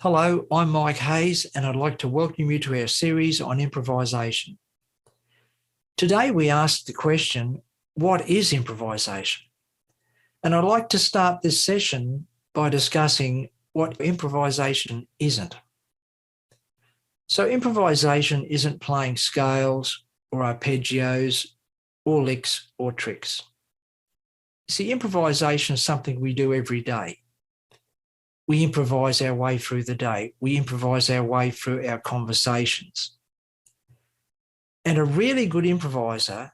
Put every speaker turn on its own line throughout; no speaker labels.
Hello, I'm Mike Hayes, and I'd like to welcome you to our series on improvisation. Today we ask the question, what is improvisation? And I'd like to start this session by discussing what improvisation isn't. So improvisation isn't playing scales or arpeggios or licks or tricks. See, improvisation is something we do every day. We improvise our way through the day. We improvise our way through our conversations. And a really good improviser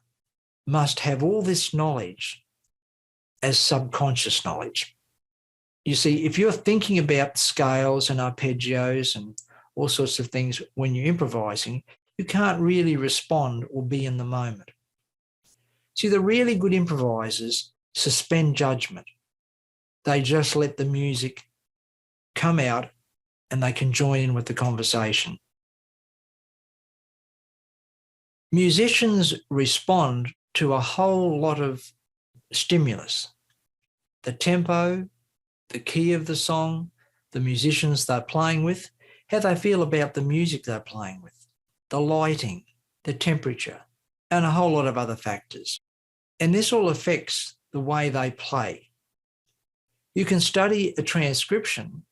must have all this knowledge as subconscious knowledge. You see, if you're thinking about scales and arpeggios and all sorts of things when you're improvising, you can't really respond or be in the moment. See, the really good improvisers suspend judgment. They just let the music come out and they can join in with the conversation. Musicians respond to a whole lot of stimulus. The tempo, the key of the song, the musicians they're playing with, how they feel about the music they're playing with, the lighting, the temperature, and a whole lot of other factors. And this all affects the way they play. You can study a transcription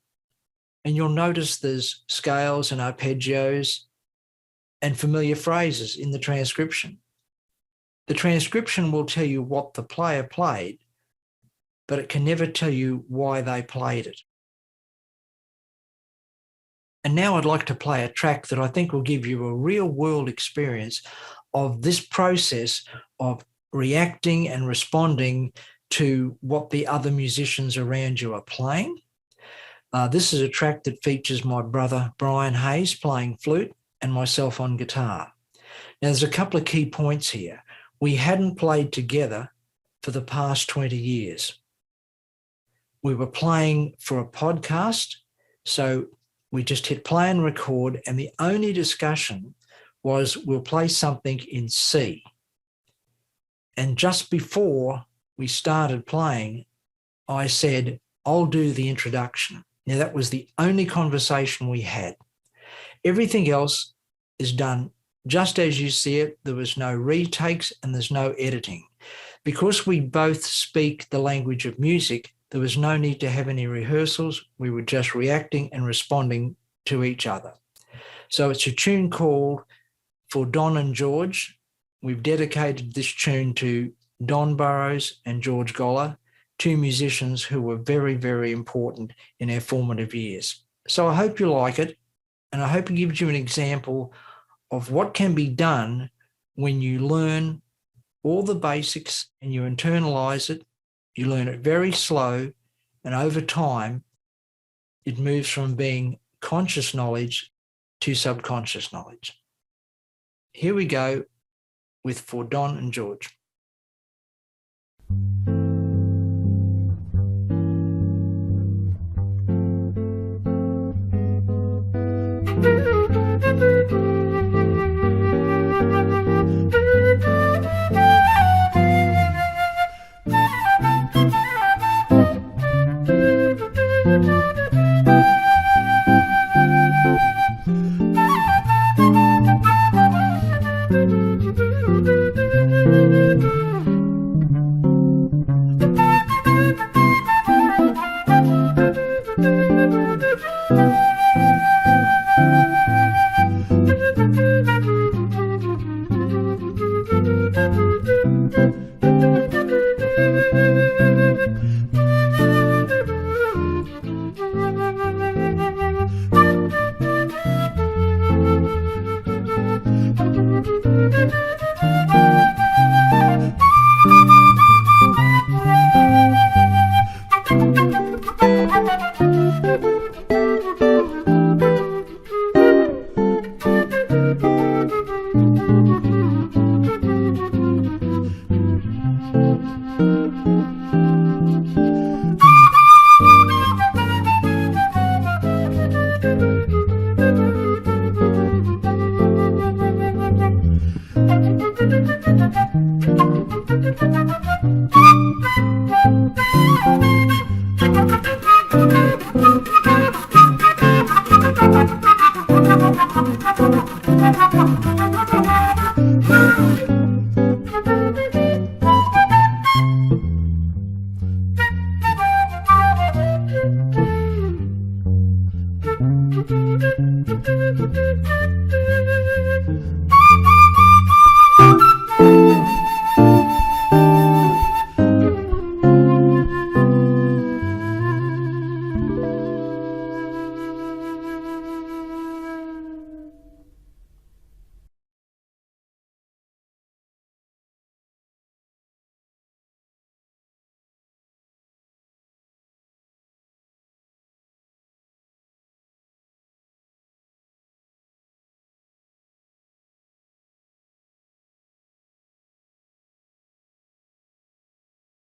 and you'll notice there's scales and arpeggios and familiar phrases in the transcription. The transcription will tell you what the player played, but it can never tell you why they played it. And now I'd like to play a track that I think will give you a real world experience of this process of reacting and responding to what the other musicians around you are playing. This is a track that features my brother, Brian Hayes, playing flute and myself on guitar. Now, there's a couple of key points here. We hadn't played together for the past 20 years. We were playing for a podcast, so we just hit play and record, and the only discussion was we'll play something in C. And just before we started playing, I said, I'll do the introduction. Now, that was the only conversation we had. Everything else is done just as you see it. There was no retakes and there's no editing. Because we both speak the language of music, there was no need to have any rehearsals. We were just reacting and responding to each other. So it's a tune called For Don and George. We've dedicated this tune to Don Burrows and George Goller, two musicians who were very, very important in our formative years. So I hope you like it, and I hope it gives you an example of what can be done when you learn all the basics and you internalize it. You learn it very slow, and over time, it moves from being conscious knowledge to subconscious knowledge. Here we go with For Don and George.